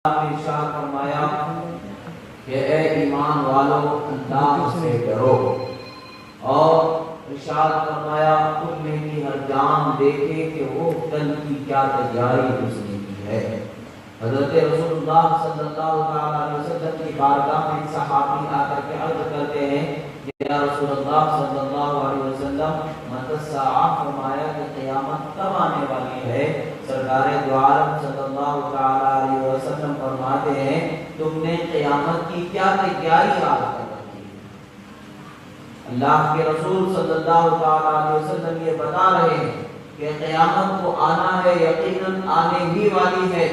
ارشاد فرمایا کہ اے ایمان والو اللہ سے ڈرو، اور ارشاد فرمایا تم میں بھی ہر جان دیکھے کہ وہ کل کی کیا تیاری اس نے کی ہے۔ حضرت رسول اللہ صلی اللہ علیہ وسلم کی بارگاہ میں صحابی آ کر کے عرض کرتے ہیں یا رسول اللہ صلی اللہ علیہ وسلم متی الساعہ، فرمایا کہ قیامت کب آنے والی ہے؟ سرکار دو عالم صلی اللہ علیہ وسلم فرماتے ہیں تم نے قیامت کی کیا تیاری آج کر رکھی ہے؟ اللہ کے رسول صلی اللہ علیہ وسلم یہ بتا رہے ہیں کہ قیامت کو آنا ہے، یقیناً آنے ہی والی ہے،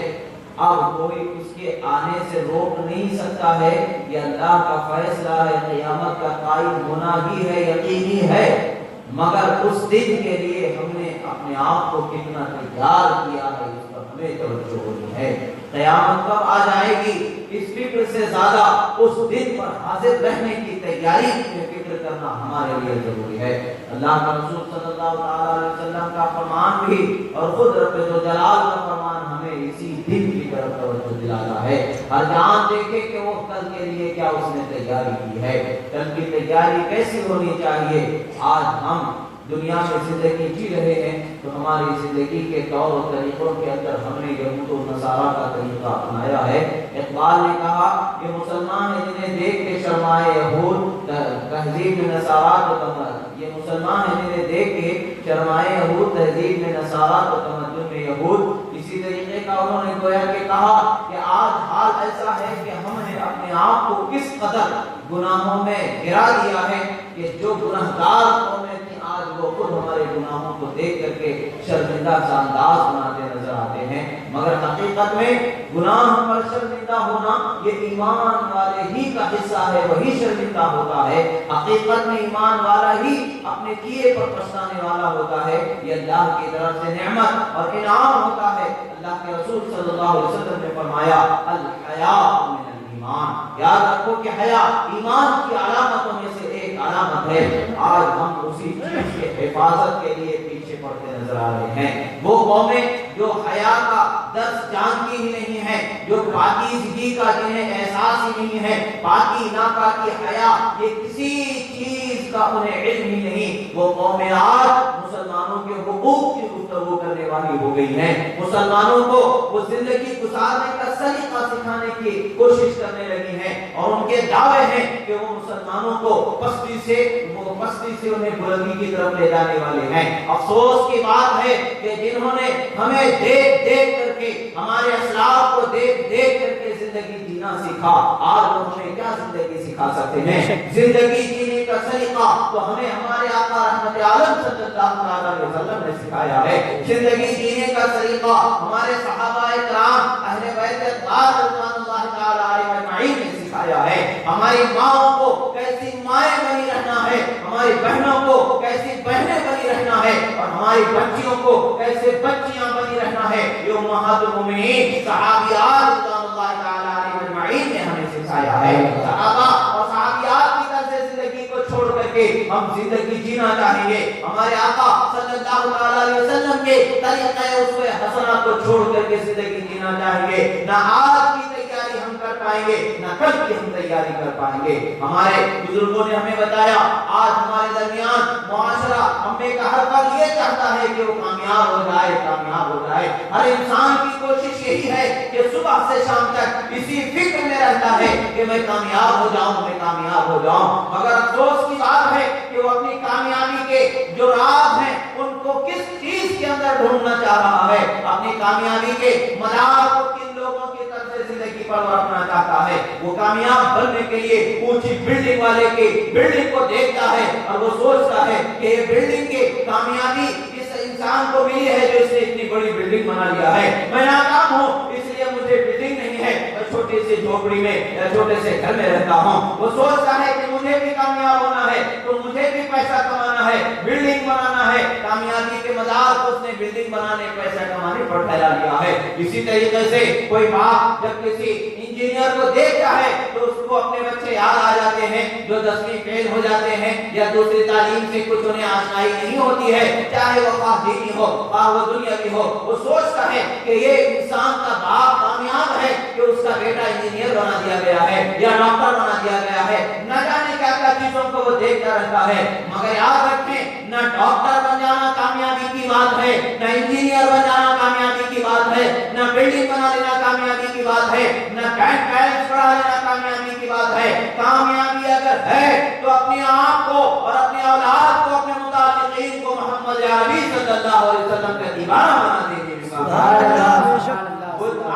اب کوئی اس کے آنے سے روک نہیں سکتا ہے، یہ اللہ کا فیصلہ ہے، قیامت کا قائم ہونا ہی ہے، یقینی ہے، مگر اس دن کے لیے ہم نے اپنے آپ کو کتنا تیار کیا ہے اس پر ہمیں توجہ ہونی ہے۔ قیامت کب آ جائے گی اس فکر سے زیادہ اس دن پر حاضر رہنے کی تیاری میں فکر کرنا ہمارے لیے ضروری ہے۔ اللہ کا رسول صلی اللہ علیہ وسلم کا فرمان بھی اور خود رب ذوالجلال کا فرمان ہمیں اسی دن کی طرف توجہ دلاتا ہے۔ ہر جان دیکھے کہ وہ کل کے لیے کیا اس نے تیاری کی ہے، کل کی تیاری کیسی ہونی چاہیے۔ آج ہم دنیا میں زندگی جی رہے ہیں تو ہماری زندگی کے طور و طریقوں کے اندر ہم نے یہود و نصارہ کا طریقہ اپنایا ہے۔ اقبال نے کہا کہ مسلمان ہیں جنہیں دیکھ کے شرمائے یہود تہذیب میں نصارہ کو تمدن، یہ مسلمان ہیں جنہیں دیکھ کے شرمائے یہود تہذیب میں نصارہ کو تمدن میں یہود۔ اسی طریقے کا انہوں نے گویا کہ کہا کہ آج حال ایسا ہے کہ ہم نے اپنے آپ کو کس قدر گناہوں میں گرا دیا ہے کہ جو گناہگار قومیں آج وہ خود ہمارے گناہوں کو دیکھ کر کے شرمندہ سا انداز بناتے نظر آتے ہیں، مگر حقیقت میں گناہ پر شرمندہ ہونا یہ ایمان والے ہی کا حصہ ہے، وہی شرمندہ ہوتا ہے۔ حقیقت میں ایمان والا ہی اپنے کیے پر پچھتانے والا ہوتا ہے، یہ اللہ کی طرف سے نعمت اور انعام ہوتا ہے۔ اللہ کے رسول صلی اللہ علیہ وسلم نے فرمایا الحیاء من الایمان، یاد رکھو کہ حیا ایمان کی علامتوں میں سے ایک علامت ہے۔ آج ہم اسی چیز کے حفاظت کے لیے پیچھے پڑتے نظر آ رہے ہیں۔ وہ قومیں جو حیا کا درس جانتی ہی نہیں ہے، جو پاکیزگی کا جنہیں احساس ہی نہیں ہے، پاکی ناپاکی حیا یہ کسی چیز کا انہیں علم ہی نہیں، وہ قومیں آج مسلمانوں کے حقوق کی گفتگو کرنے والی ہو گئی ہیں، مسلمانوں کو وہ زندگی گزارنے کا سلیقہ سکھانے کی کوشش کرنے لگی ہیں، اور ان کے دعوے ہیں کہ وہ مسلمانوں کو پستی سے انہیں بلندی کی طرف لے جانے والے ہیں۔ افسوس کی بات ہے کہ جنہوں نے ہمیں دیکھ دیکھ کر کے، ہمارے اسلاف کو دیکھ دیکھ کر کے زندگی جینا سیکھا، آج وہ ہمیں کیا زندگی سکھا سکتے ہیں؟ زندگی جینے کا سلیقہ تو ہمیں ہمارے آقا رحمت عالم صلی اللہ علیہ وسلم نے سکھایا ہے۔ زندگی جینے کا سلیقہ ہمارے صحابہ کرام اہل بیت اطہار رضوان اللہ تعالی علیہم اجمعین نے سکھایا ہے۔ ہماری ماں کو کیسی مائیں بنی رہنا ہے، ہماری بہنوں کو کیسی بہنیں بنی رہنا ہے، اور ہماری بچیوں کو کیسے بچیاں بنی رہنا ہے، یہ امہات المومنین صحابیات رضوان اللہ تعالی علیہم اجمعین نے ہمیں سکھایا ہے۔ صحابہ اور صحابیات کی طرح سے زندگی کو چھوڑ کر کے ہم زندگی جینا چاہیں گے، ہمارے آقا صلی اللہ علیہ وسلم کے طریقہ اسوہ حسنہ کو چھوڑ کر کے زندگی جینا چاہیں گے، نہ آج کی تیاری ہم کر پائیں گے، نہ کل کی ہم تیاری کر پائیں گے۔ ہمارے بزرگوں نے ہمیں بتایا آج ہمارے درمیان معاشرہ ہم میں کا ہر فرد یہ چاہتا ہے کہ وہ کامیاب ہو جائے، کامیاب ہو جائے۔ ہر انسان کی کوشش یہی ہے کہ صبح سے شام تک اسی فکر میں رہتا ہے کہ میں کامیاب ہو جاؤں، میں کامیاب ہو جاؤں، مگر افسوس کی بات ہے کہ وہ اپنی کامیابی کے جو راز ہیں ان کو کس چیز کے اندر ڈھونڈنا چاہ رہا ہے، اپنی کامیابی کے مدار کو کن لوگوں کی طرف سے زندگی پر رکھنا چاہتا ہے۔ وہ کامیاب بننے کے لیے اونچی بلڈنگ والے کی بلڈنگ کو دیکھتا ہے اور وہ سوچتا ہے کہ یہ بلڈنگ کی کامیابی اس انسان کو ملی ہے جو اس نے اتنی بڑی بلڈنگ بنا لیا ہے، میں ناکام ہوں اس لیے مجھے بلڈنگ نہیں ہے، میں چھوٹی سی جھوپڑی میں یا چھوٹے سے گھر میں رہتا ہوں۔ وہ سوچتا ہے کہ مجھے بھی کامیاب ہونا ہے تو مجھے بھی پیسہ کمانا ہے، بلڈنگ بنانا ہے، کامیابی کے مدار کو اس نے بلڈنگ بنانے پیسہ کمانے پر پھیلا لیا ہے۔ اسی طریقے سے کوئی باپ جب کسی انجینئر کو دیکھتا ہے تو اس کو اپنے بچے یاد آ جاتے ہیں جو 10ویں فیل ہو جاتے ہیں یا دوسری تعلیم سے کچھ انہیں آشنائی نہیں ہوتی ہے، چاہے وہ خواہ دینی ہو خواہ وہ دنیاوی ہو، وہ سوچتا ہے کہ یہ انسان کا باپ کامیاب ہے کہ اس کا بیٹا انجینئر بنا دیا گیا ہے یا ڈاکٹر بنا دیا گیا ہے، نہ جانے کیا کیا چیزوں کو وہ دیکھتا رہتا ہے، مگر یاد رکھیں نہ ڈاکٹر بن جانا کامیابی کی بات ہے، نہ انجینئر بن جانا کامیابی کی بات ہے، نہ بلڈنگ بنا لینا کامیابی کی بات ہے، نہ بینک بیلنس بڑھا لینا کامیابی کی بات ہے۔ کامیابی اگر ہے تو اپنے آپ کو اور اپنے اولاد کو، اپنے متعلقین کو محمد عربی صلی اللہ علیہ وسلم کا دیوانہ بنا دیجیے۔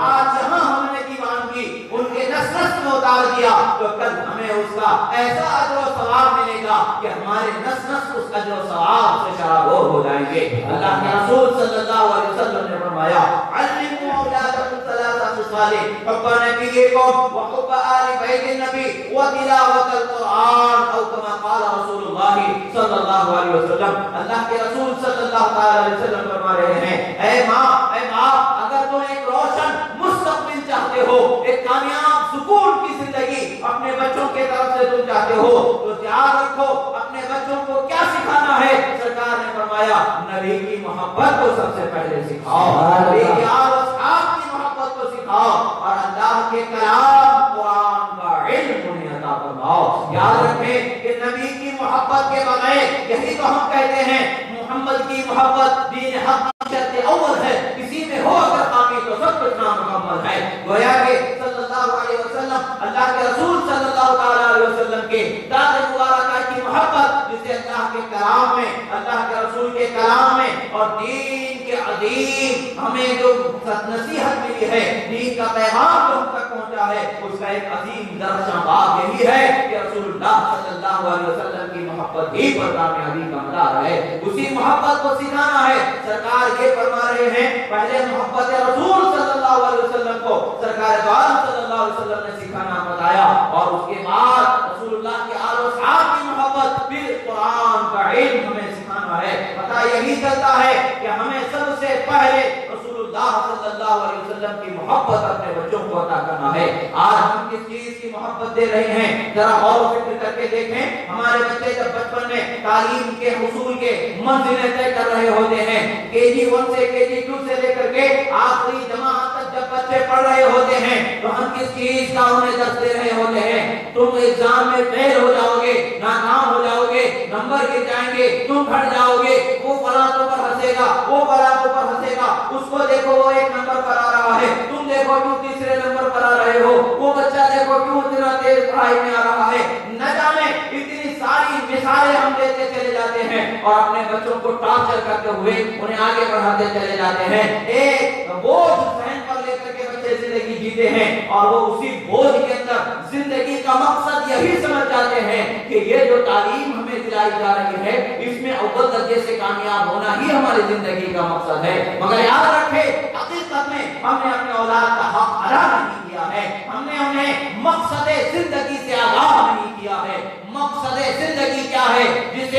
آج یہاں ہم نے دیوان کی ان کے نس نس میں اتار دیا تو کل ہمیں اس کا ایسا اجر و ثواب ملے گا کہ ہمارے نس نس اس اجر و ثواب سے شرابور ہو جائیں گے۔ اللہ کے رسول صلی اللہ علیہ وسلم نے فرمایا علموا اولادکم ثلاث خصال حب نبیکم وحب آل بیت النبی وتلاوۃ القرآن او کما قال رسول اللہ صلی اللہ علیہ وسلم۔ اللہ کے رسول صلی اللہ علیہ وسلم فرما رہے ہیں اے ماں اگر تم ایک روشن مستقبل چاہتے ہو، ایک کامیاب سکون کی زندگی اپنے بچوں کے طرف سے تم چاہتے ہو تو یاد رکھو اپنے بچوں کو کیا سکھانا ہے۔ سرکار نے فرمایا نبی کی محبت کو سب سے پہلے سکھاؤ، نبی کے آل و اصحاب کی محبت کو سکھاؤ، اور اللہ کے کلام قرآن کا علم انہیں عطا فرماؤ۔ یاد رکھیں کہ نبی کی محبت کے بغیر، یہی تو ہم کہتے ہیں محمد کی محبت دین حق کی شرط اول ہے، کسی میں ہو اگر خامی تو سب کچھ نامکمل ہے۔ گویا کہ صلی اللہ علیہ وسلم اللہ کے رسول صلی اللہ علیہ وسلم کے ذات مبارکہ کی محبت، جسے اللہ کے کلام میں، اللہ کے رسول کے کلام میں اور دین کے عظیم ہمیں جو نصیحت ملی ہے، دین کا پیغام جو ہم تک پہنچا ہے، اس کا ایک عظیم درجہ باب یہی ہے کہ رسول اللہ صلی اللہ علیہ وسلم کی محبت ہی پر کامیابی کا مدار ہے، اسی محبت کو سکھانا ہے۔ سرکار یہ فرما رہے ہیں پہلے محبت رسول صلی اللہ علیہ وسلم کو سرکار دو عالم صلی اللہ علیہ وسلم نے سکھانا بتایا، اور اس کے بعد رسول اللہ کے آل و اصحاب کی محبت، پھر قرآن کا علم ہمیں سکھانا ہے۔ پتہ یہی چلتا ہے کہ ہمیں سب سے پہلے رسول اللہ صلی اللہ علیہ وسلم کی محبت اپنے بچوں کو عطا کرنا ہے۔ آج ہم کس چیز کی محبت دے رہے ہیں، ذرا غور و فکر کر کے دیکھیں۔ ہمارے بچے جب بچپن میں تعلیم کے حصول کے منزلیں طے کر رہے ہوتے ہیں، KG1 سے KG2 سے لے کر کے آخری جماعت تک جب بچے پڑھ رہے ہوتے ہیں تو ہم کس چیز کا انہیں درس دے رہے ہوتے ہیں؟ تم ایگزام میں فیل ہو جاؤ گے، ناکام ہو جاؤ گے، نمبر گر جائیں گے، تم پھٹ جاؤ گے، وہ فلاں تو پر ہنسے گا، وہ فلاں تو پر ہنسے گا، اس کو دیکھو وہ 1 نمبر پر آ رہا ہے، تم دیکھو کیوں تیسرے نمبر پر آ رہے ہو، وہ بچہ دیکھو کیوں اتنا تیز پڑھائی میں آ رہا ہے۔ نہ جانے اتنی ساری مثالیں ہم دیتے چلے جاتے ہیں اور اپنے بچوں کو ٹارچر کرتے ہوئے انہیں آگے بڑھاتے چلے جاتے ہیں۔ ایک بوجھ ذہن پر لے کر کے بچے زندگی جیتے ہیں اور وہ اسی بوجھ کے اندر زندگی کا مقصد یہی سمجھ جاتے ہیں کہ یہ جو تعلیم ہمیں دلائی جا رہی ہے اس میں اول درجے سے کامیاب ہونا ہی ہماری زندگی کا مقصد ہے۔ مگر یاد رکھیں حقیقت میں ہم نے اپنے اولاد کا حق ادا نہیں کیا ہے، ہم نے انہیں مقصد زندگی سے آگاہ نہیں کیا ہے۔ مقصد زندگی کیا ہے جس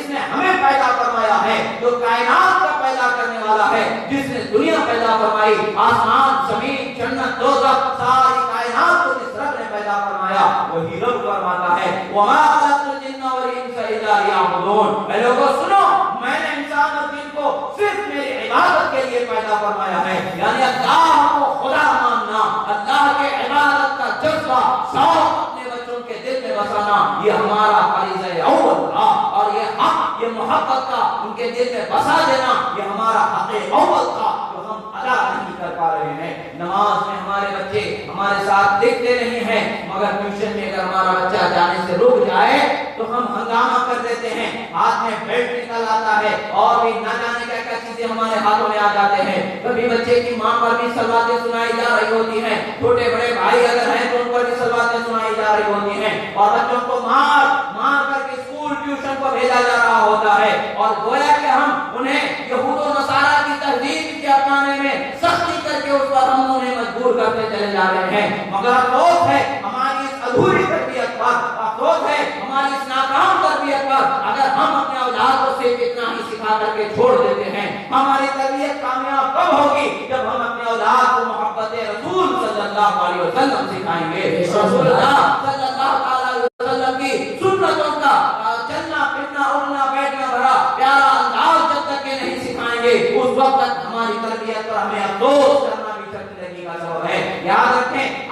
نے ہمیں پیدا فرمایا ہے، جو کائنات کا پیدا کرنے والا ہے، جس نے دنیا پیدا فرمائی، آسمان، زمین، جنت، دوزخ، ساری کائنات کو جس رب نے پیدا فرمایا وہی رب فرماتا ہے وَمَا خَلَقْتُ الْجِنَّ وَالْإِنسَ إِلَّا لِيَعْبُدُونَ۔ اے لوگوں سنو، میں نے انسان اور جن کو صرف میری عبادت کے لیے پیدا فرمایا ہے، یعنی اللہ کو خدا ماننا، اللہ کے عبادت کا جذبہ، شوق اپنے بچوں کے دل میں بسانا، یہ ہمارا فریضہ اول تھا، اور یہ حق، یہ محبت کا ان کے دل میں بسا دینا یہ ہمارا حق اول تھا جو ہم ادا نہیں کر پا رہے ہیں۔ نماز میں ہمارے بچے ہمارے ساتھ دیکھتے نہیں ہیں، مگر ٹیوشن میں اگر ہمارا بچہ جانے سے رک جائے تو ہم ہنگامہ کر دیتے ہیں، ہاتھ میں بیلٹ نکل آتا ہے اور بھی نہ جانے کیا کیا چیزیں ہمارے ہاتھوں میں آ جاتے ہیں۔ کبھی بچے کی ماں پر بھی سلواتیں سنائی جا رہی ہوتی ہیں، چھوٹے بڑے بھائی اگر ہیں تو ان پر بھی سلواتیں سنائی جا رہی ہوتی ہیں، اور بچوں کو مار کر کے اسکول ٹیوشن کو بھیجا جا رہا ہوتا ہے، اور گویا کہ ہم انہیں یہود و نصارہ کی تہذیب کے اپنانے میں سختی کر کے اس پر ہم انہیں مجبور کرتے چلے جا رہے ہیں۔ مگر افسوس ہے ہماری اس ادھوری تربیت پر، افسوس ہے ہماری اس ناکام تربیت پر، اگر ہم اپنے اولاد کو صرف اتنا ہی سکھا کر کے چھوڑ دیتے ہیں۔ ہماری تربیت کامیاب کب ہوگی؟ جب ہم اپنے اولاد کو محبت رسول صلی اللہ علیہ وسلم سکھائیں گے، رسول اللہ صلی اللہ علیہ وسلم کی سنتوں کا چلنا پھرنا اڑنا بیٹھنا بھرا پیارا انداز جب تک کہ نہیں سکھائیں گے اس وقت تک ہماری تربیت پر ہمیں افسوس کرنا بھی شرمندگی کا سبب ہے۔ یاد رکھیں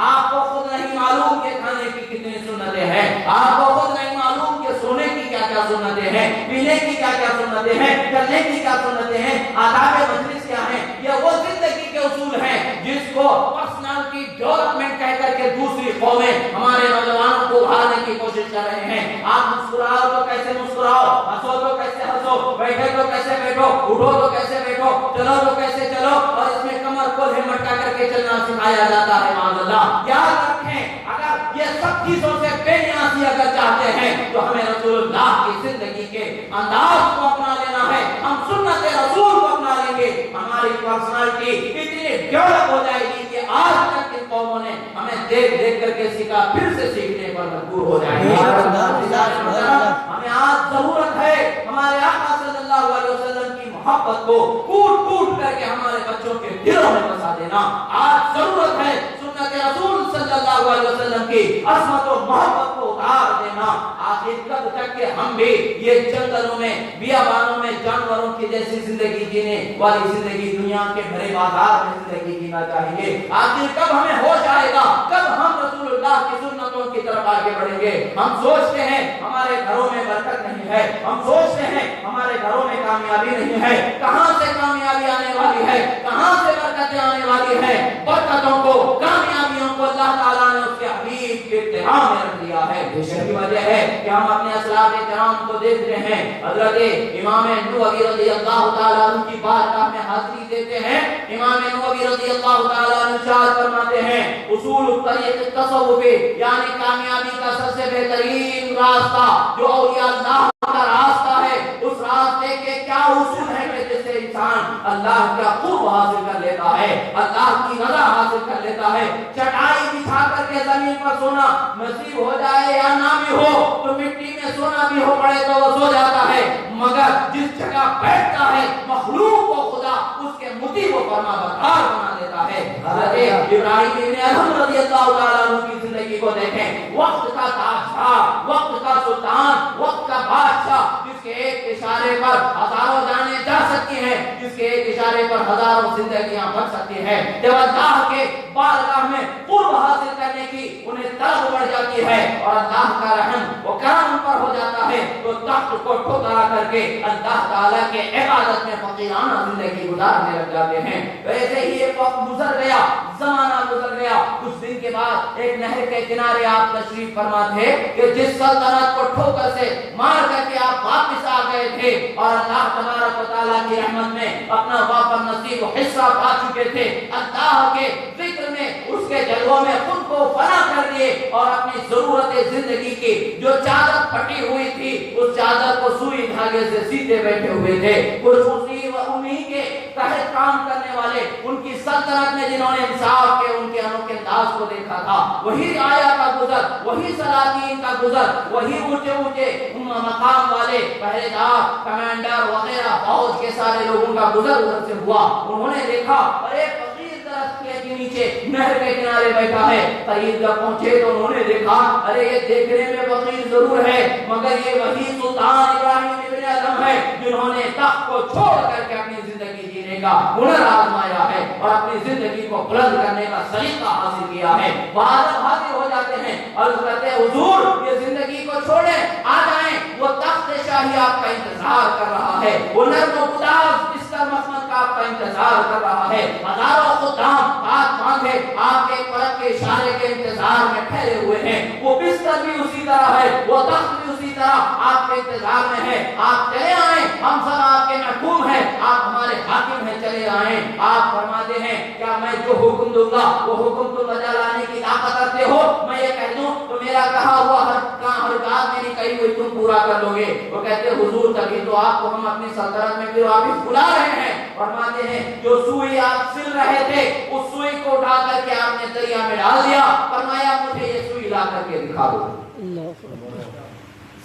آپ کو خود نہیں معلوم کہ سونے کی کیا کیا سنتیں ہیں، پینے کی کیا کیا سنتیں ہیں، چلنے کی کیا سنتیں ہیں، آداب مجلس کیا ہیں۔ یہ وہ زندگی کے اصول ہیں جس کو پرسنالٹی ڈیولپمنٹ کہہ کر کے دوسری قومیں ہمارے نوجوانوں کو ابھارنے کی کوشش کر رہے ہیں۔ آپ مسکراؤ تو کیسے مسکراؤ، ہنسو تو کیسے ہنسو، بیٹھے تو کیسے بیٹھو، اٹھو تو کیسے بیٹھو، چلو تو کیسے چلو، اور اس میں کمر کو ہمٹا کر کے چلنا سکھایا جاتا ہے۔ معاذ اللہ، یاد رکھیں اگر یہ سب چیزوں سے بے نیازی اگر چاہتے ہیں تو ہمیں رسول اللہ کی زندگی کے انداز کو اپنا لینا ہے۔ ہم سنت رسول کو اپنا لیں گے، ہماری پرسنالٹی اتنی ڈیولپ ہو جائے گی کہ آج تک کی قوموں نے ہمیں دیکھ دیکھ کر کے سیکھا، پھر سے سیکھنے پر مجبور ہو جائیں گے۔ ہمیں آج ضرورت ہے ہمارے آقا صلی اللہ علیہ وسلم کی محبت کو کوٹ کوٹ کر کے ہمارے بچوں کے دلوں میں بسا دینا۔ آج ضرورت ہے سنت رسول صلی اللہ علیہ وسلم کی عظمت و محبت کو اتار دینا۔ آخر کب تک کہ ہم بھی یہ جنگلوں میں، بیابانوں میں جانوروں کی جیسی زندگی جینے والی زندگی، دنیا کے بھرے بازار میں زندگی جینا چاہیں گے؟ آخر کب ہمیں ہوش آئے گا، کب ہم رسول اللہ کی سنتوں کی طرف آگے بڑھیں گے؟ ہم سوچتے ہیں ہمارے گھروں میں برکت نہیں ہے، ہم سوچتے ہیں ہمارے گھروں میں کامیابی نہیں ہے۔ کہاں سے کامیابی آنے والی ہے، کہاں سے برکتیں آنے والی ہے؟ برکتوں کو، کامیابیوں کو اللہ تعالیٰ نے اس کے حبیب کے اتباع میں رکھ دیا ہے۔ یہی وجہ ہے کہ ہم اپنے اسلاف کرام کو دیکھ رہے ہیں، حضرت امام نووی رضی اللہ تعالیٰ عنہ کی بارگاہ میں حاضری دیتے ہیں۔ امام نووی رضی اللہ تعالیٰ عنہ ارشاد فرماتے ہیں، اصول الطریق التصوف، یعنی کامیابی کا سب سے بہترین راستہ جو اولیاء اللہ کا راستہ ہے، اس راستے کے کیا اصول ہیں کہ جس سے انسان اللہ کا قرب حاصل کر لیتا ہے، اللہ کی رضا حاصل کر لیتا ہے۔ چٹائی بچھا کر کے زمین پر سونا نصیب ہو جائے یا نہ بھی ہو، تو مٹی میں سونا بھی ہو پڑے تو وہ سو جاتا ہے، مگر جس جگہ بیٹھتا ہے مخلوق کو خدا اس کے مطیع و فرما بردار بنا دیتا ہے۔ حضرت ابراہیم ابن ادہم رضی اللہ تعالیٰ عنہ کی زندگی کو دیکھیں، وقت کا تاجدار، وقت کا سلطان، وقت کا بادشاہ، جس کے ایک اشارے پر ہزاروں جانیں جا سکتی ہیں، جس کے ایک اشارے پر ہزاروں زندگیاں بچ سکتی ہیں۔ جب اللہ کے بارگاہ میں قرب حاصل کرنے کی انہیں طلب بڑھ جاتی ہے اور اللہ کا رحم و کرم ان پر ہو جاتا ہے، تو تخت کو ٹھکرا کر کے اللہ تعالیٰ کے عبادت میں فقیرانہ زندگی گزارنے لگ جاتے ہیں۔ ویسے ہی ایک وقت گزر گیا، زمانہ گزر گیا، کچھ دن کے بعد ایک نہر کے کنارے آپ تشریف فرما تھے کہ جس سلطنت کو ٹھوکر سے مار کر کے آپ واپس آ گئے تھے اور اللہ تبارک و تعالیٰ کی رحمت میں اپنا واپس نصیب و حصہ پا چکے تھے، اللہ کے ذکر میں، اس کے جلووں میں خود کو فنا کر دیے اور اپنی ضرورت زندگی کی جو چادر پھٹی ہوئی تھی اس چادر کو سوئی دھاگے سے سیدھے بیٹھے ہوئے تھے۔ کچھ اسی و انہی کے تحت کام کرنے والے ان کی سلطنت میں جنہوں نے انصاف کے ان کے انوکھے انداز کو دیکھا تھا، وہی آیا کا گزر، وہی سلاطین کا گزر، وہی اونچے اونچے مقام والے پہرے دار، کمانڈر وغیرہ فوج کے سارے لوگوں کا گزر ادھر سے ہوا۔ انہوں نے دیکھا اور ایک فقیر درخت کے نیچے نہر کے کنارے بیٹھا ہے۔ قریب جب پہنچے تو انہوں نے دیکھا ارے یہ دیکھنے میں فقیر ضرور ہے مگر یہ وہی سلطان ابراہیم ابن ادہم ہے جنہوں نے تخت کو چھوڑ کر کے اپنی زندگی جینے کا ہنر آزمایا ہے اور اپنی زندگی کو بلند کرنے کا سلیقہ حاصل کیا ہے۔ بعد حاضر ہو جاتے ہیں اور کہتے ہیں حضور یہ زندگی کو چھوڑیں، آ جائیں، وہ تخت شاہی آپ کا انتظار کر رہا ہے، وہ نرم و گداز بستر مخمل کا آپ کا انتظار کر رہا ہے، ہزاروں خدام ہاتھ باندھے آپ کے پلک کے اشارے کے انتظار میں ٹھہرے ہوئے ہیں، وہ بستر بھی اسی طرح ہے، وہ تخت بھی اسی طرح آپ کے انتظار میں ہے، آپ چلے آئیں، ہم سب آپ کے محکوم ہیں، آپ ہمارے حاکم ہیں، چلے آئیں۔ آپ فرماتے ہیں کیا میں جو حکم دوں گا وہ حکم تم بجا لانے کی طاقت رکھتے ہو؟ میں یہ کہہ دوں تو میرا کہا ہوا ہر بات میری کہی ہوئی تم پورا کر لو گے؟ وہ کہتے حضور تبھی تو آپ کو ہم اپنی سلطنت میں پھر واپس بلا رہے ہیں۔ فرماتے ہیں جو سوئی آپ سل رہے تھے اس سوئی کو اٹھا کر کے آپ نے دریا میں ڈال دیا، فرمایا مجھے یہ سوئی لا کر کے دکھا دو۔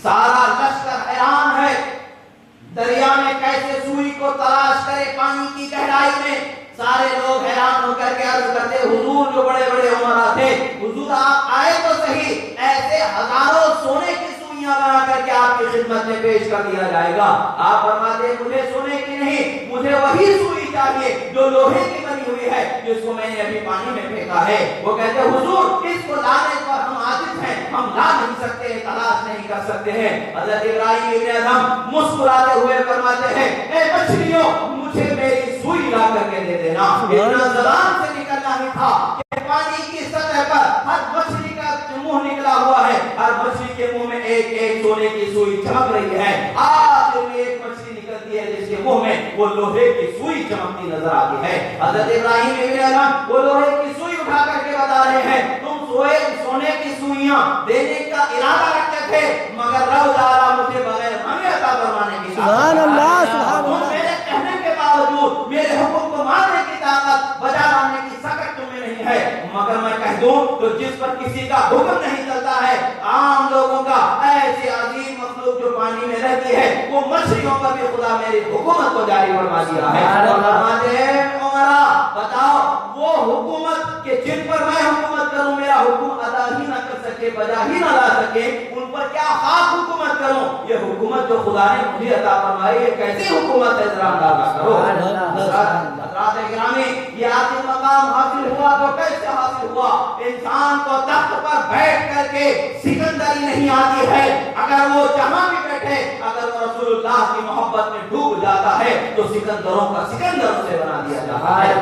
سارا لشکر حیران ہے دریا میں کیسے سوئی کو تلاش کرے پانی کی گہرائی میں۔ سارے لوگ حیران ہو کر کے عرض کرتے حضور جو بڑے بڑے عمرا تھے، حضور آپ آئے تو صحیح، ایسے ہزاروں سونے کی سوئیاں بنا کر کے آپ کی خدمت میں پیش کر دیا جائے گا۔ آپ فرماتے مجھے سونے کی نہیں، مجھے وہی سوئی چاہیے جو لوہے کی بنی ہوئی ہے جس کو میں نے ابھی پانی میں پھینکا ہے۔ وہ کہتے حضور اس کو لانے پر ہم عاجز ہیں، ہم لا نہیں سکتے، تلاش نہیں کر سکتے ہیں۔ حضرت ابراہیم ابن ادھم مسکراتے ہوئے فرماتے ہیں اے مچھلیوں مجھے میری سوئی لا کر کے دے دینا۔ اتنا زبان سے نکلنا ہی تھا کہ پانی کی سطح پر ہر مچھلی کا منہ نکلا ہوا ہے، ہر مچھلی کے منہ میں ایک ایک سونے کی سوئی چمک رہی ہے۔ آخر میں ایک مچھلی نکلتی ہے جس کے منہ میں وہ لوہے کی سوئی چمکتی نظر آتی ہے۔ حضرت ابراہیم ابن ادھم وہ لوہے کی سوئی اٹھا کر کے بتا رہے ہیں تم سونے کی سوئیاں دینے کا ارادہ رکھتے تھے مگر رب تعالیٰ مجھے بغیر ہمیں عطا فرمانے کی سبحان اللہ سبحان اللہ۔ میرے کہنے کے باوجود میرے حکم کو ماننے کی طاقت بجا لانے کی سکت تمہیں نہیں ہے، مگر میں کہہ دوں تو جس پر کسی کا حکم نہیں چلتا ہے، عام لوگوں کا، ایسی عظیم مخلوق جو پانی میں رہتی ہے، وہ مچھلیوں پر بھی خدا میری حکومت کو جاری فرما دیا ہے۔ اور فرماتے ہیں عمرہ بتاؤ وہ حکومت کہ جن پر میں حکومت کروں میرا حکم ادا ہی نہ کر سکے، بجا ہی نہ لا سکے، ان پر کیا خاص حکومت کروں؟ یہ حکومت جو خدا نے مجھے عطا فرمائی یہ کیسی حکومت ہے ذرا اندازہ کرو۔ حضرات گرامی یہ آخری مقام حاصل ہوا تو کیسے حاصل ہوا؟ انسان کو تخت پر بیٹھ کر کے سکندری نہیں آتی ہے، اگر وہ جہاں بھی بیٹھے اگر وہ رسول اللہ کی محبت میں ڈوب جاتا ہے تو سکندروں کا سکندر سے بنا دیا جاتا ہے۔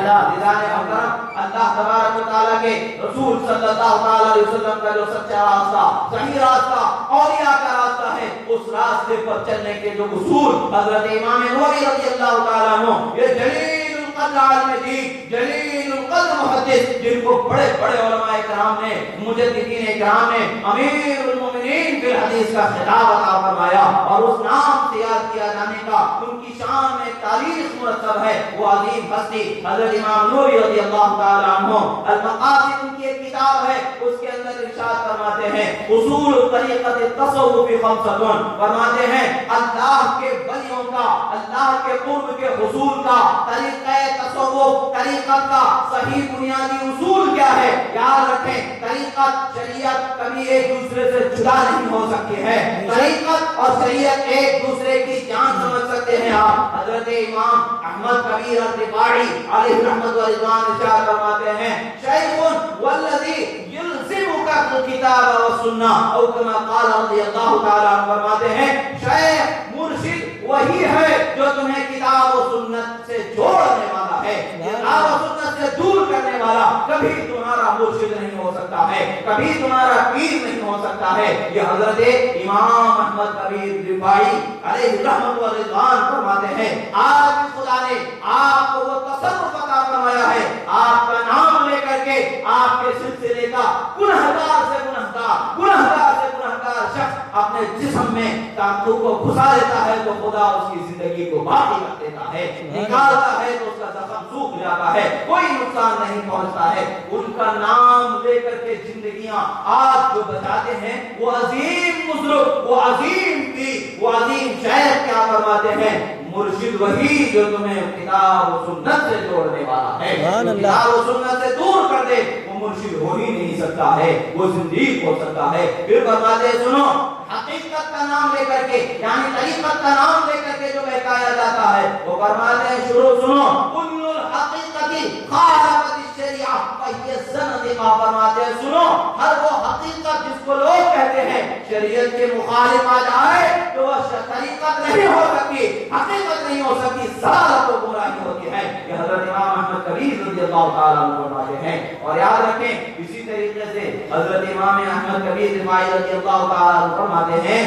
اللہ تبارک و تعالیٰ کے رسول صلی اللہ علیہ وسلم کا جو سچا راستہ، صحیح راستہ، اولیاء کا راستہ ہے، اس راستے پر چلنے کے جو اصول حضرت امام نووی رضی اللہ تعالیٰ عنہ، یہ جلیل القدر عالم دین، جلیل القدر محدث، جن کو بڑے بڑے علماء کرام نے، مجددین کرام نے امیر المومنین فی الحدیث کا خطاب عطا فرمایا، اور اس نام سے یاد کیا جانے کا ان کی شان میں تاریخ مرتب ہے۔ وہ عظیم ہستی حضرت امام نووی رضی اللہ تعالیٰ عنہ المقاصد ان کی ایک کتاب ہے، اس کے اندر ارشاد فرماتے ہیں اصول طریقت التصوف خمسۃ، فرماتے ہیں اللہ کے ولیوں کا، اللہ کے قرب کے حصول کا طریقہ تصوف، طریقت کا صحیح بنیادی اصول کیا ہے؟ یاد رکھیں طریقت شریعت کبھی ایک دوسرے سے جدا نہیں ہو سکتی ہے، طریقت اور شریعت ایک دوسرے کی جان سمجھ سکتے ہیں آپ۔ حضرت امام احمد کبیر الرفاعی علیہ رحمت و رضوان ارشاد فرماتے ہیں شیخ والذی یلزمک الکتاب والسنہ، او کما قال رضی اللہ تعالی عنہ، فرماتے ہیں شیخ مرشد وہی ہے جو تمہیں کتاب و سنت سے جوڑنے والا ہے، کتاب و سنت سے دور کرنے والا کبھی تمہارا مرشد نہیں ہو سکتا ہے، کبھی تمہارا پیر نہیں ہو سکتا ہے۔ یہ حضرت امام احمد کبیر رفاعی علیہ رحمت و رضوان فرماتے ہیں آج خدا نے آپ کو وہ تصرف عطا فرمایا ہے، آپ کا نام لے کر کے آپ کے سلسلے کا گنہگار سے گنہگار، گنہگار سے گنہگار شخص اپنے جسم میں تانتوں کو گھسا دیتا ہے تو خدا اس کی زندگی کو باقی رکھ دیتا ہے، نکالتا ہے تو اس کا زخم سوکھ جاتا ہے، کوئی نقصان نہیں پہنچتا ہے۔ ان کا نام لے کر کے زندگیاں آج جو بچاتے ہیں وہ عظیم بزرگ، وہ عظیم پیر، وہ عظیم شیخ کیا فرماتے ہیں مرشد وہی جو تمہیں کتاب و سنت سے جوڑنے والا ہے، کتاب و سنت سے دور کر دے وہ مرشد ہو ہی نہیں سکتا ہے، وہ زندگی ہو سکتا ہے۔ پھر فرماتے ہیں سنو حقیقت کا نام لے کر کے یعنی طریقت کا نام لے کر کے جو بہکایا جاتا ہے وہ فرماتے ہیں شروع سنو کل الحقیقتی خالفت الشریعہ فہی الزندقہ، فرماتے ہیں سنو ہر وہ حقیقت جس کو لوگ کہتے ہیں شریعت کے مخالف آ جائے تو وہ طریقت نہیں ہو سکتی، حقیقت نہیں ہو سکتی، ضلالت و گمراہی ہوتی ہے۔ یہ حضرت امام احمد کبیر رضی اللہ تعالیٰ عنہ فرماتے ہیں۔ اور یاد رکھیں اسی طریقے سے حضرت امام احمد کبیر رفاعی رضی اللہ تعالیٰ عنہ فرماتے ہیں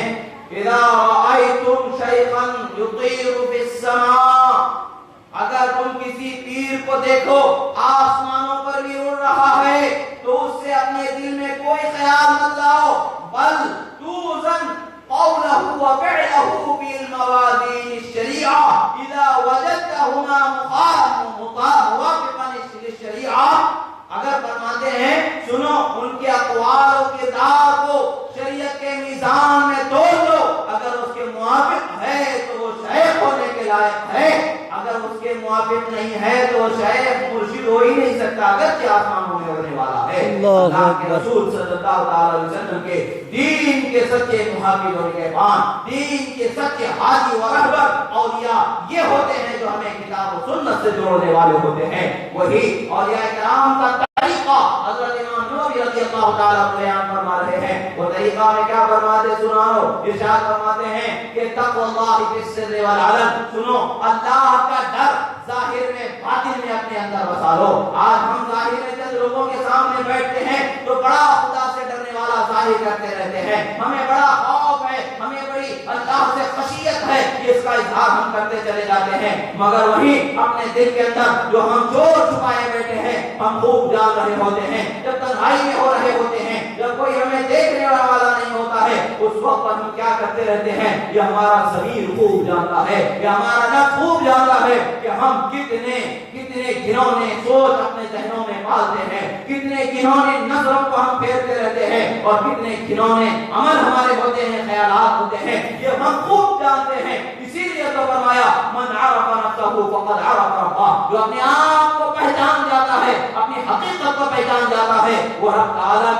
اذا رأيتم شيخا يطير في السماء، اگر تم کسی پیر کو دیکھو آسمانوں پر بھی اڑ رہا ہے تو اس سے اپنے دل میں کوئی خیال مت لاؤ، بل توزن قوله وفعله بالموازين الشريعة اذا وجدتهما موافقا للشريعة۔ اگر فرماتے ہیں سنو ان کے اقوال و کردار کو شریعت کے میزان میں تول لو، اگر اس کے موافق ہے تو وہ شیخ ہونے کے لائق ہے، اگر اس کے موافق نہیں ہے تو وہ شیخ مرشد ہو ہی نہیں سکتا اگرچہ آسمانوں میں اڑنے والا ہے۔ اللہ کے رسول صلی اللہ علیہ وسلم کے دین کے سچے محافظ اور نگہبان، دین کے سچے حاجی و رہبر اولیاء یہ ہوتے ہیں جو ہمیں کتاب و سنت سے جوڑنے والے ہوتے ہیں۔ وہی اولیاء کرام کا طریقہ حضرت امام نووی رضی اللہ تعالیٰ بیان فرما رہے ہیں، وہ طریقہ میں کیا فرماتے سنانو، ارشاد فرماتے ہیں کہ تقوی اللہ فی السر والعلن، سنو اللہ کا ڈر ظاہر میں باطن میں اپنے اندر بسا لو۔ آج ہم ظاہر میں جب لوگوں کے سامنے بیٹھتے ہیں تو بڑا خدا سے ڈرنے والا ظاہر کرتے رہتے ہیں، ہمیں بڑا خوف ہے، ہمیں بڑی اللہ سے خشیت ہے، اس کا اظہار ہم کرتے چلے جاتے ہیں، مگر وہیں اپنے دل کے اندر جو ہم چور چھپائے بیٹھے ہیں ہم خوب جان رہے ہوتے ہیں۔ جب تنہائی میں ہو رہے ہوتے ہیں، جب کوئی ہمیں دیکھنے والا نہیں ہوتا ہے، اس وقت پر ہم کیا کرتے رہتے ہیں، یہ ہمارا ضمیر خوب جانتا ہے، یہ ہمارا نفس خوب جانتا ہے کہ ہم کتنے گھنونے سوچ اپنے ذہنوں میں پالتے ہیں، کتنے گھنونے نظروں کو ہم پھیرتے رہتے ہیں، اور کتنے گھنونے عمل ہمارے ہوتے ہیں، خیالات ہوتے ہیں، یہ ہم خوب جانتے ہیں۔ اسی لیے تو فرمایا من عرف نفسہ فقد عرف ربہ، جو اپنے آپ کو پہچان جاتا ہے، اپنی حقیقت کو پہچان جاتا ہے، وہ رب تعالیٰ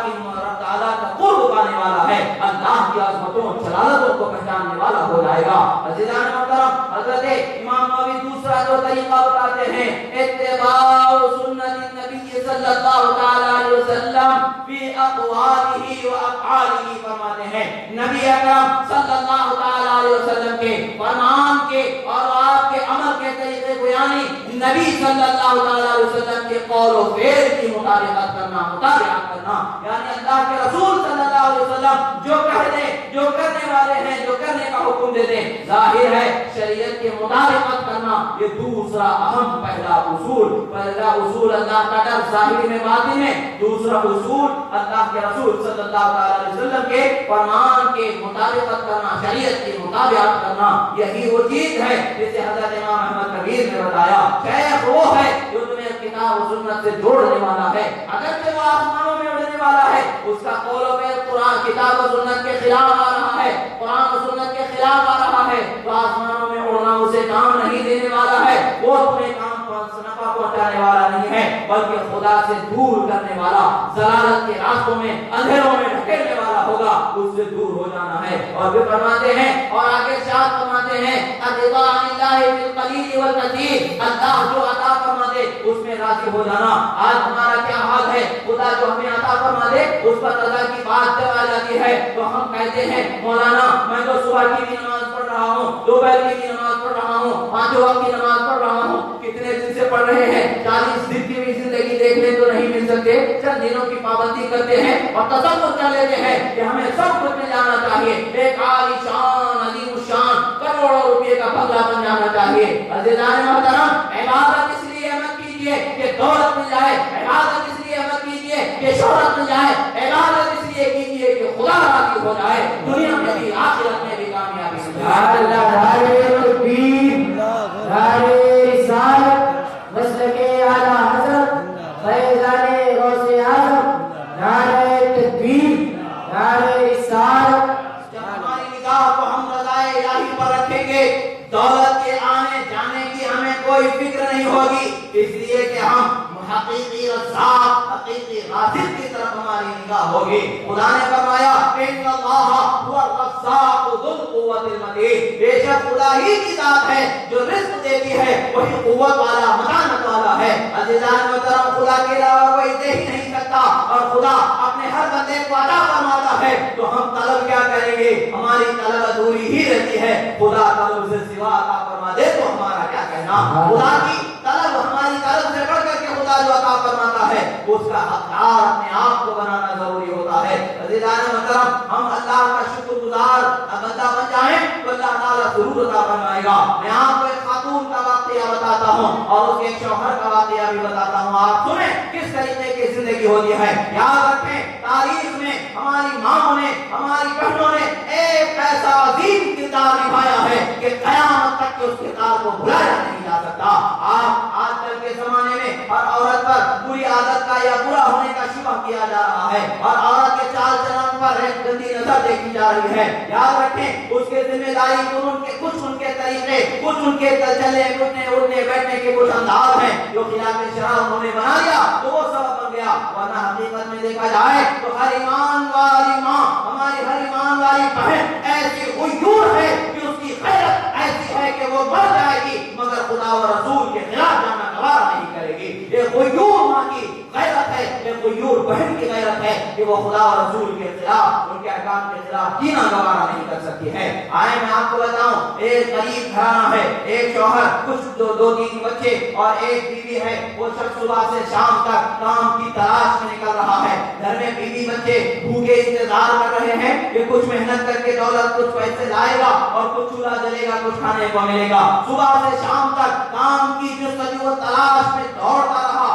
کا قرب پانے والا ہے، اللہ کی عظمتوں جلالتوں کو پہچاننے والا ہو جائے گا۔ عزیزان محترم، حضرت امام نووی دوسرا جو طریقہ بتاتے ہیں، اتباع سنت النبی صلی اللہ تعالی علیہ وسلم فی اقوالہ و افعالہ، فرماتے ہیں نبی اکرم صلی اللہ تعالی علیہ وسلم کے فرمان کے اور آپ کے عمل کے طریقے کو، یعنی نبی صلی اللہ تعالی علیہ وسلم کے قول و فعل کی مطابقت کرنا، مطابقت کرنا، یعنی اللہ کے رسول صلی اللہ علیہ وسلم جو کہہ دیں، جو کرنے والے ہیں، جو کرنے کا حکم دے دیں، ظاہر ہے شریعت کے مطابقت کرنا، یہ دوسرا اہم پہلا اصول اللہ کا ڈر ظاہر میں باطن میں، دوسرا اصول اللہ کے رسول صلی اللہ علیہ وسلم کے فرمان کے مطابقت کرنا، شریعت کی مطابقت کرنا، یہی وہ چیز ہے جسے حضرت امام احمد کبیر نے بتایا، شیخ وہ ہے جو تمہیں کتاب و سنت سے جوڑنے والا ہے، اگرچہ وہ آسمانوں میں اڑنے والا ہے، اس کا قول و فعل قرآن کتاب و سنت کے خلاف آ رہا ہے، قرآن و سنت کے خلاف آ رہا ہے، تو آسمانوں میں اڑنا اسے کام نہیں دینے والا ہے، وہ تمہیں کام نفع پہنچانے والا نہیں ہے، بلکہ خدا سے دور کرنے والا، ضلالت کے راستوں میں اندھیروں میں ڈھکیلنے والا ہوگا، اس سے دور ہو جانا ہے۔ اور پھر فرماتے ہیں، اور آگے ارشاد فرماتے ہیں الرضا عن اللہ فی القلیل والکثیر، اللہ جو عطا فرما دے اس میں راضی ہو جانا۔ آج ہمارا کیا حال ہے، خدا جو ہمیں عطا فرما دے اس پر رضا کی بات جب آ جاتی ہے تو ہم کہتے ہیں مولانا میں تو صبح کی بھی نماز پڑھ رہا ہوں، دوپہر کی بھی نماز پڑھ رہا ہوں، پانچوں وقت کی نماز پڑھ رہا ہوں، کتنے دن سے پڑھ رہے ہیں، 40 دن کی بھی زندگی دیکھنے تو نہیں مل سکتے، چند دنوں کی پابندی کرتے ہیں اور تصور کر لیتے ہیں کہ ہمیں سب کچھ مل جانا چاہیے، ایک عالی شان عظیم الشان کروڑوں روپے کا بنگلہ بن جانا چاہیے۔ عزیزان محترم، عبادت اس لیے مت کیجیے کہ دولت مل جائے، عبادت اس لیے مت کیجیے کہ شہرت مل جائے، عبادت اس لیے کیجیے کہ خدا راضی ہو جائے، دنیا میں بھی آخرت میں بھی کامیابی مل جائے۔ اللہ نعرہ تکبیر، نعرہ رسالت، مسلک اعلیٰ حضرت فیضان غوث اعظم، نعرہ تکبیر، نعرہ رسالت۔ جب ہماری نگاہ کو ہم رضائے الہی پر رکھیں گے، دولت کے آنے جانے کی ہمیں کوئی فکر نہیں ہوگی، اس لیے کہ ہم حقیقی رزاق، حقیقی رازق کی طرف ہماری نگاہ ہوگی۔ خدا نے فرمایا ان اللہ هو الرزاق ذو القوة المتین، بے شک خدا ہی کی ذات ہے جو رزق دیتی ہے، وہی قوت والا، متانت والا ہے۔ عزیزان محترم، خدا کے علاوہ کوئی دے ہی نہیں سکتا، اور خدا اپنے ہر بندے کو عطا فرماتا ہے، تو ہم طلب کیا کریں گے، ہماری طلب ادھوری ہی رہتی ہے۔ خدا طلب سے سوا عطا فرما دے تو ہمارا کیا کہنا، خدا کی طلب ہماری طلب سے بڑھ کر کے خدا جو عطا فرماتا ہے اس کا حقدار اپنے آپ کو بنانا ضروری ہوتا ہے۔ عزیزان محترم، ہم اللہ کا شکر گزار بندہ بن جائیں تو اللہ تعالیٰ ضرور عطا فرمائے گا۔ میں آپ کو ایک خاتون کا واقعہ بتاتا ہوں اور اس کے ایک شوہر کا واقعہ بھی بتاتا ہوں، آپ سنیں کس طریقے کی زندگی ہوتی ہے۔ یاد رکھیں، تاریخ میں ہماری ماں نے، ہماری بہنوں نے ایک ایسا عظیم کردار نبھایا ہے کہ قیامت تک کے اس کردار کو بھلایا نہیں جا سکتا۔ آپ آج کل کے زمانے میں ہر عورت پر بری عادت کا یا برا ہونے کا شبہ کیا جا رہا ہے، اور عورت کے چال چلن پر ایک گندی نظر دیکھی جا رہی ہے۔ یاد رکھیں، اس کے ذمہ داری کچھ ان کے طریقے، کچھ ان کے چلنے اٹھنے بیٹھنے کے کچھ انداز ہیں جو خلاف شرع انہوں نے بنا لیا تو وہ سبب بن گیا، ورنہ حقیقت میں دیکھا جائے تو ہر ایمان والی ماں، ہماری ہر ایمان والی بہن ایسی غیور ہے کہ اس کی غیرت ایسی ہے کہ وہ مر جائے گی مگر خدا و رسول کے خلاف جانا گوارا نہیں کرے گی۔ یہ غیور ماں کی غیرت ہے، یہ غیور بہن کی غیرت ہے۔ کہ وہ خدا اور رسول کے خلاف، ان کے احکام کے خلاف جینا گوارا نہیں کر سکتی ہے۔ آئے میں آپ کو بتاؤں، ایک غریب گھرانہ ہے، ایک شوہر، کچھ دو تین بچے اور ایک بیوی ہے۔ وہ شخص صبح سے شام تک کام کی تلاش میں نکل رہا ہے۔ گھر میں بیوی بچے بھوکے انتظار کر رہے ہیں کہ کچھ محنت کر کے دولت کچھ پیسے لائے گا اور کچھ چولہا جلے گا، کچھ کھانے کو ملے گا۔ صبح سے شام تک کام کی جستجو و تلاش میں دوڑتا رہا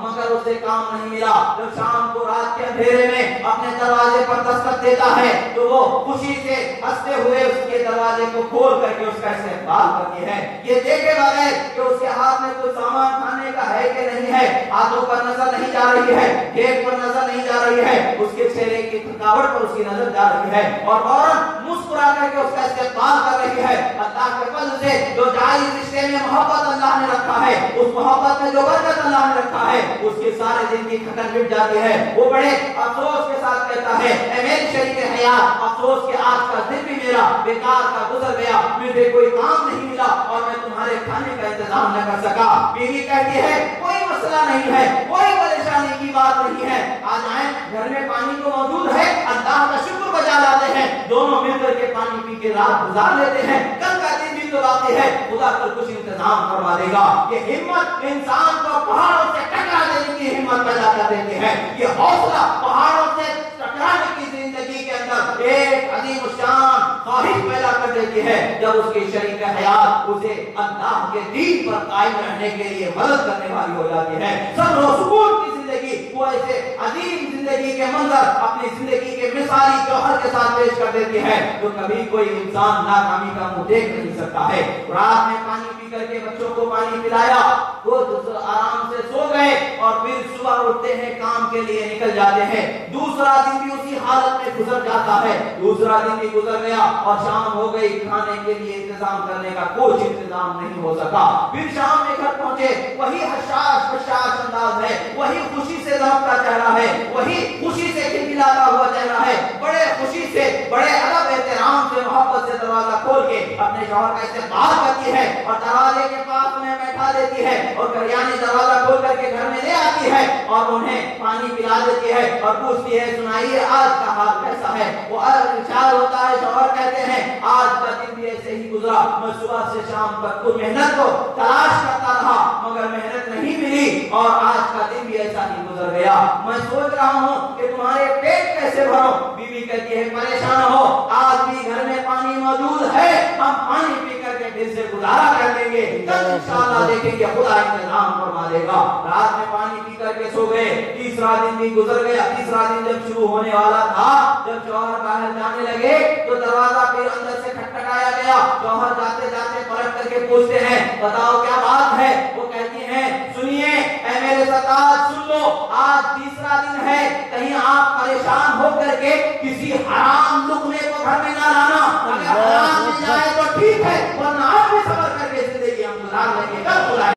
مگر اسے کام نہیں ملا۔ جب شام کو رات کے اندھیرے میں اپنے دروازے پر دستک دیتا ہے تو وہ خوشی سے ہنستے ہوئے اس کے دروازے کو کھول کر کے اس کا استقبال کرتی ہے، یہ دیکھے بغیر کہ اس کے ہاتھ میں کوئی سامان کھانے کا ہے کہ نہیں ہے، ہاتھوں پر نظر نہیں جا رہی ہے، جیب پر نظر نہیں جا رہی ہے، اس کے چہرے کی تھکاوٹ پر اس کی نظر جا رہی ہے اور فوراً مسکرا کر کے اس کا استقبال کر رہی ہے۔ اللہ کے فضل سے جو جائز رشتے میں محبت اللہ نے رکھا ہے، اس محبت میں جو برکت اللہ نے رکھا ہے، اس کے سارے دن کی تھکن مٹ جاتی ہے۔ وہ بڑے افسوس کے ساتھ کہتا ہے، اے میری شریک حیات، افسوس کہ آج کا دن بھی میرا بیکار کا گزر گیا، مجھے کوئی کام نہیں ملا اور میں تمہارے کھانے کا انتظام نہ کر سکا۔ بیوی کہتی ہے، کوئی مسئلہ نہیں ہے، کوئی پریشانی کی بات نہیں ہے، آج آئیں، گھر میں پانی تو موجود ہے، اللہ کا شکر بجا لاتے ہیں، دونوں مل کر کے پانی پی کے رات گزار لیتے ہیں، کل کا دن بھی تو باقی ہے، خدا کل کچھ انتظام کروا دے گا۔ یہ ہمت انسان کو پہاڑوں سے ٹکرا دینے کی ہمت پیدا کر دیتی ہے، یہ حوصلہ پہاڑوں سے ٹکرانے کی زندگی کے اندر ایک عظیم الشان خواہش پیدا کر دیتی ہے جب اس کی شریک حیات اسے اللہ کے دین پر قائم رہنے کے لیے مدد کرنے والی ہو جاتی ہے۔ صبر و سکون کی زندگی، وہ ایسے عظیم زندگی کے منظر اپنی زندگی کے مثالی جوہر کے ساتھ پیش کر دیتی ہے جو کبھی کوئی انسان ناکامی کا منہ دیکھ نہیں سکتا ہے۔ رات میں پانی پی کر کے بچوں کو پانی پلایا، وہ آرام سے سو گئے اور پھر صبح اٹھتے ہیں، کام کے لیے نکل جاتے ہیں۔ دوسرا دن بھی اسی حالت میں گزر جاتا ہے، دوسرا دن بھی گزر گیا اور شام ہو گئی، کھانے کے لیے انتظام کرنے کا کوئی انتظام نہیں ہو سکا۔ پھر شام میں گھر پہنچے، وہی حشاش بشاش انداز ہے، وہی خوشی سے لبکتا چہرہ ہے، وہی خوشی سے کھلکھلاتا ہوا چہرہ ہے، بڑے خوشی سے، بڑے ادب احترام سے، محبت سے دروازہ کھول کے اپنے شوہر کا استقبال کرتی ہے اور دروازے کے پاس انہیں بیٹھا دیتی ہے اور کریانی دروازہ کھول کر کے گھر میں لے آتی ہے اور انہیں پانی پلا دیتی ہے اور پوچھتی ہے، سنائیے آج کا حال کیسا ہے؟ وہ ارشاد ہوتا ہے، شوہر کہتے ہیں، آج کا دن بھی ایسے ہی گزرا، میں صبح سے شام تک کوئی محنت کو تلاش کرتا رہا مگر محنت نہیں ملی اور آج کا دن بھی ایسا ہی گزر گیا، میں سوچ رہا ہوں کہ تمہارے پیٹ کیسے بھرو۔ بیوی کہتی ہے، پریشان ہو، آج بھی گھر میں پانی موجود ہے، ہم پانی پی کر کے دن سے گزارا کر لیں گے، کل انشاءاللہ دیکھیں گے خدا انتظام فرما دے گا۔ رات میں پانی پی کر کے سو گئے، تیسرا دن بھی گزر گیا۔ تیسرا دن جب شروع ہونے والا تھا، جب شوہر باہر جانے لگے تو دروازہ پھر اندر سے کھٹکھٹایا گیا۔ شوہر جاتے جاتے پلٹ کر کے پوچھتے ہیں، بتاؤ کیا بات ہے؟ وہ کہتی ہیں، سنیے اے میرے ساتھ سن لو، آج تیسرا دن ہے، کہیں آپ پریشان ہو کر کے کسی حرام لقمے کو گھر میں نہ لانا، اگر حرام مل جائے تو ٹھیک ہے ورنہ آپ بھی صبر کر کے زندگی ہم گزار لیں گے، کل خدا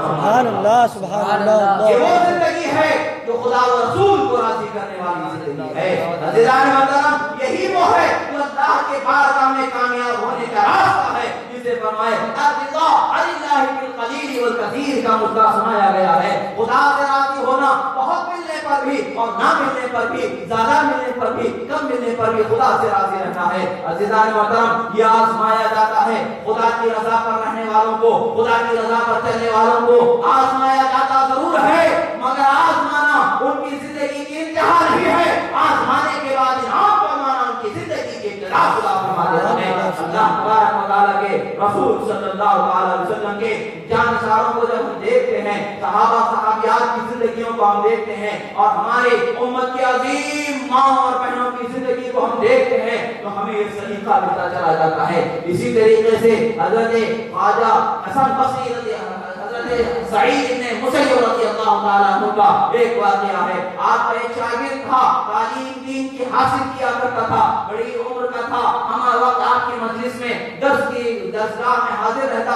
سبحان اللہ، سبحان اللہ۔ یہ وہ زندگی ہے جو خدا و رسول کو راضی کرنے والی زندگی ہے۔ عزیزان محترم، یہی وہ ہے جو اللہ کے بارگاہ میں کامیاب ہونے کا راستہ ہے، جسے فرمائے الرضا عن اللہ بالقلیل والکثیر کا مطلع سنایا گیا ہے۔ خدا سے راضی ہونا، بہت ملنے پر بھی اور نہ ملنے پر بھی، زیادہ ملنے پر بھی، کم ملنے پر بھی خدا سے راضی رہنا ہے۔ عزیزان محترم، یہ آزمایا جاتا ہے خدا کی رضا پر رہنے والوں کو، خدا کی رضا پر چلنے والوں کو آزمایا جاتا ضرور ہے مگر آزمانا ان کی زندگی کی انتہا نہیں ہے، آزمانے کے بعد انعام فرمانا ان کی زندگی کی ابتدا خدا فرما دیتا ہے۔ اللہ تبارک و تعالیٰ کے رسول صلی اللہ علیہ وسلم کے جانشاروں کو جب ہم دیکھتے ہیں، صحابہ صحابیات کی زندگیوں کو ہم دیکھتے ہیں اور ہمارے امت کی عظیم ماں اور بہنوں کی زندگی کو ہم دیکھتے ہیں تو ہمیں یہ سلیقہ ملتا چلا جاتا ہے۔ اسی طریقے سے حضرت خواجہ حسن بصری حضرت سعید بن مسیب رضی اللہ تعالیٰ عنہ کا ایک واقعہ ہے۔ آپ کا ایک شاگرد تھا، تعلیم دین کی حاصل کیا کرتا تھا، بڑی عمر کا تھا، ہمارا وقت آپ کی مجلس میں درس کی درسگاہ میں حاضر رہتا،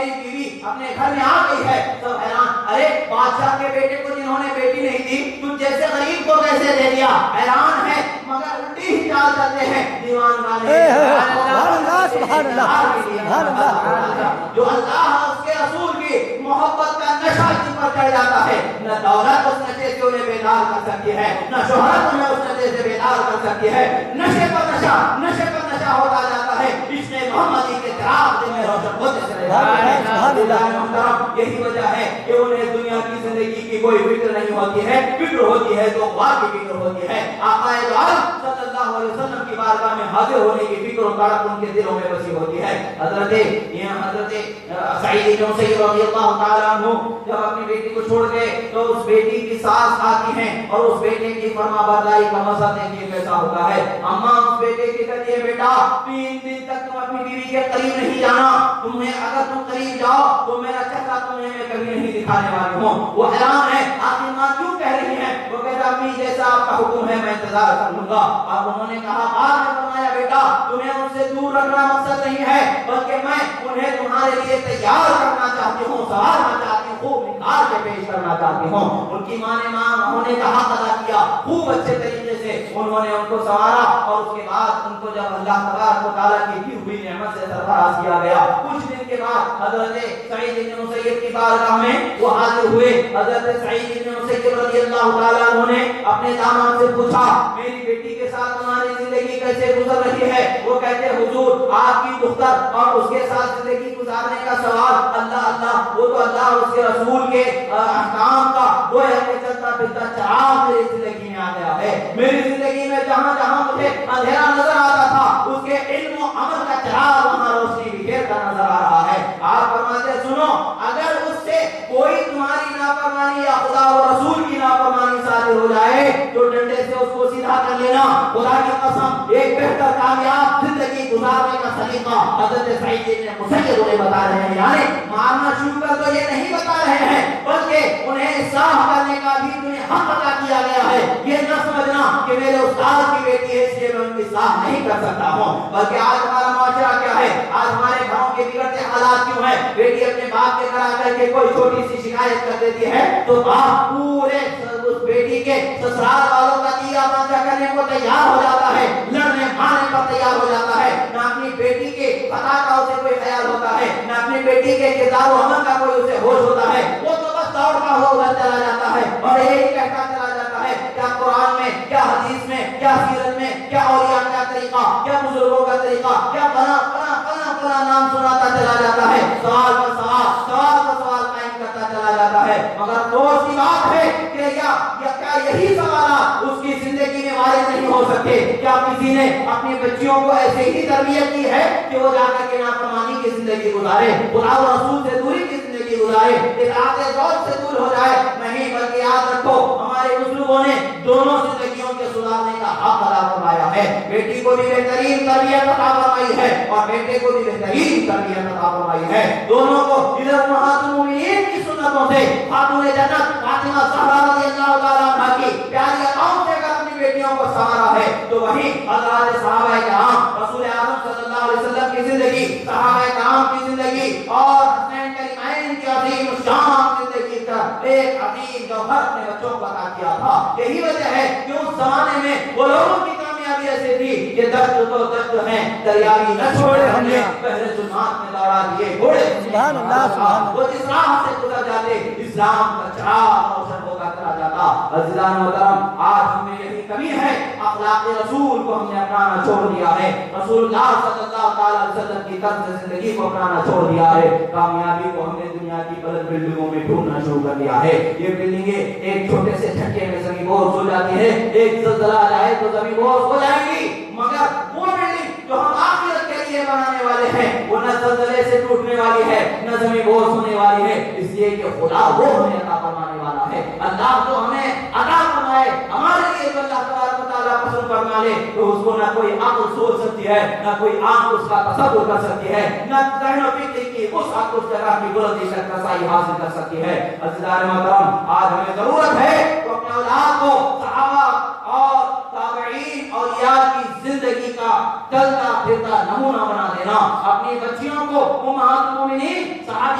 میری بیوی اپنے گھر میں آ گئی ہے. سب حیران, ارے بادشاہ کے بیٹے کو جنہوں نے بیٹی نہیں دی تم جیسے غریب کو کیسے دے دیا؟ حیران ہے مگر الٹی ہی چال کرتے ہیں دیوان گانے. سبحان اللہ سبحان اللہ. جو اللہ اس کے رسول کی محبت کا نشہ جن پر چڑھ جاتا ہے, نہ دولت اس نشے سے انہیں بیدار کر سکتی ہے, نہ شہرت انہیں اس نشے سے بیدار کر سکتی ہے. نشے پر نشہ ہوتا جاتا ہے. عشق محمدی کے چراغ دل میں روشن ہوتے چلے جاتے ہیں. یہی وجہ ہے کہ انہیں دنیا کی زندگی کی کوئی فکر نہیں ہوتی ہے. فکر ہوتی ہے تو اللہ کی فکر ہوتی ہے. آقا دو عالم صلی اللہ علیہ وسلم کی بارگاہ میں حاضر ہونے کی فکر و تڑپ ان کے دلوں میں بسی ہوتی ہے. حضرت سعید بن مسیب رضی اللہ تعالیٰ عنہ جب اپنی بیٹی کو چھوڑ گئے تو اس بیٹی کی ساس آتی ہیں اور اس بیٹے کی فرما برداری کا مسئلہ دیکھیے کیسا ہوتا ہے. اماں اس بیٹے کی کہتی ہے, بیٹا 3 دن تک تم اپنی بیوی کے قریب نہیں جانا. تمہیں اگر تم قریب جاؤ تو میرا چہرہ تمہیں میں کبھی نہیں دکھانے والی ہوں. وہ حیران ہے, آخر ماں کیوں کہہ رہی ہے؟ وہ کہتا امی جیسا آپ کا حکم ہے میں انتظار کر لوں گا. اور انہوں نے کہا, بعد میں فرمایا, بیٹا تمہیں ان سے دور رکھنا مقصد نہیں ہے بلکہ میں انہیں تمہارے لیے تیار کرنا چاہتی ہوں, سوارنا چاہتی ہوں, خوب نکھار کے پیش کرنا چاہتی ہوں. ان کی ماں نے کہا ادا کیا خوب اچھے طریقے سے. انہوں نے ان کو سوارا اور اس کے بعد ان کو جب اللہ تبارک و تعالیٰ کی دی ہوئی نعمت سے سرفراز کیا گیا. کچھ دن کے بعد حضرت سعید بن مسیب کی بارگاہ میں وہ حاضر ہوئے. حضرت سعید بن مسیب رضی اللہ تعالیٰ عنہ نے اپنے داماد سے پوچھا, میری بیٹی کے ساتھ تمہاری زندگی کیسے گزر رہی ہے؟ وہ کہتے, حضور آپ کی دختر اور اس کے ساتھ زندگی گزارنے کا سوال اللہ اللہ, وہ تو اللہ اور اس کے رسول کے احکام کا وہ ہے کہ چلتا پھرتا چراغ میری زندگی میں آ گیا ہے. میری زندگی میں جہاں جہاں مجھے اندھیرا نظر آتا تھا اس کے علم و عمل کا چراغ وہاں روشنی بکھیرتا نظر آ رہا ہے. آپ فرماتے, سنو اگر اس سے کوئی تمہاری نافرمانی یا خدا و رسول کی نافرمانی صادر ہو جائے تو ڈنڈے سے اس کو سیدھا کر لینا. خدا کی قسم ایک بہتر کامیاب زندگی گزارنے کا سلیقہ حضرت سعید بن مسیب انہیں بتا رہے ہیں. یعنی مارنا شروع کر تو یہ نہیں بتا رہے ہیں بلکہ انہیں اصلاح کرنے کا بھی انہیں حق عطا کیا گیا ہے. یہ نہ سمجھنا کہ میرے استاد کی بیٹی ہے اس لیے میں ان کی اصلاح نہیں کر سکتا ہوں, بلکہ آج ہمارا معاشرہ کیا ہے, آج ہمارے گھروں کے بگڑتے حالات کیوں ہیں؟ بیٹی اپنے باپ کے گھر آ کر کے کوئی چھوٹی سی شکایت کر دیتی ہے تو باپ پورے اس بیٹی کے سسرال والوں کا دیا مانچا کرنے کو تیار ہو جاتا ہے, لڑنے مارنے پر تیار ہو جاتا ہے. نہ اپنی بیٹی کے خطا کا اسے کوئی خیال ہوتا ہے, نہ اپنی بیٹی کے کردار و عمل کا کوئی اسے ہوش ہوتا ہے. وہ تو بس دوڑتا ہوا ادھر چلا جاتا ہے اور یہی کہتا چلا جاتا ہے, کیا قرآن میں, کیا حدیث میں, کیا سیرت میں, کیا اولیاء کا طریقہ, کیا بزرگوں کا طریقہ, کیا فلاں نام سناتا چلا جاتا ہے. سوال پر سوال قائم کرتا چلا جاتا ہے. مگر افسوس کی بات ہے کہ کیا یہی سوالات اس کی زندگی میں وارد نہیں ہو سکتے؟ کیا کسی نے اپنی بچیوں کو ایسے ہی تربیت کی ہے کہ وہ جا کر کے نافرمانی کی زندگی گزارے, خدا و رسول سے دوری کی زندگی گزارے, اطاعت زوج سے دور ہو جائے؟ نہیں, بلکہ یاد رکھو ہمارے بزرگوں نے دونوں زندگیوں کے سدھارنے کا حق ادا فرمایا ہے. بیٹی کو بھی بہترین تربیت عطا فرمائی ہے اور بیٹے کو بھی بہترین تربیت عطا فرمائی ہے. دونوں کو ادھر امہات المومنین کی سنتوں سے, خاتون جنت فاطمہ زہرا رضی اللہ تعالیٰ عنہا کی پیاری عطاؤں سے اگر اپنی بیٹیوں کو سنوارا ہے تو وہی حضرات صحابہ کرام, رسول اعظم صلی اللہ علیہ وسلم کی زندگی, صحابہ کرام کی زندگی اور حسنین کریمین کی عظیم الشان زندگی کا ایک عظیم جوہر اپنے بچوں کو عطا کیا تھا. یہی وجہ ہے کہ اس زمانے میں وہ لوگوں کی کامیابی ایسے تھی کہ دست تو دست ہیں, دریاوی نہ چھوڑے ہم نے, پہلے ظلمات میں دوڑا دیے گھوڑے. سبحان اللہ, سبحان اللہ. وہ جس راہ سے گزر جاتے اسلام کا چراغ روشن ہوتا چلا جاتا. عزیزان محترم, آج ہمیں یہی کمی ہے, اخلاق رسول کو ہم نے اپنانا چھوڑ دیا ہے, رسول اللہ صلی اللہ علیہ وسلم کی طرز زندگی کو اپنانا چھوڑ دیا ہے. کامیابی کو ہم نے دنیا کی بلند بلڈنگوں میں ڈھونڈنا شروع کر دیا ہے. یہ بلڈنگیں ایک چھوٹے سے جھٹکے میں زمین بوس ہو جاتی ہے, ایک زلزلہ آ جائے تو زمین بوس ہو جائے گی. مگر وہ بلڈنگ جو ہم آخرت کے لیے بنانے والے ہیں وہ نہ زلزلے سے ٹوٹنے والی ہے نہ زمین بوس ہونے والی ہے, اس لیے کہ خدا وہ ہمیں عطا فرمانے والا ہے. اللہ تو ہمیں عطا فرمائے, ہمارے لیے جو اللہ تبارک و تعالیٰ پسند فرما لے تو اس کو نہ کوئی عقل سوچ سکتی ہے, نہ کوئی آنکھ اس کا تصور کر سکتی ہے, نہ ذہن و فکر کی اس حق اس جگہ کی بلندی تک رسائی حاصل کر سکتی ہے. عزیزان محترم, آج ہمیں ضرورت ہے کہ اپنے اولاد کو صحابہ اور تابعین اور کی زندگی کا چلتا پھرتا نمونہ بنا دینا. اپنی بچیوں کو امہات المومنین صحابہ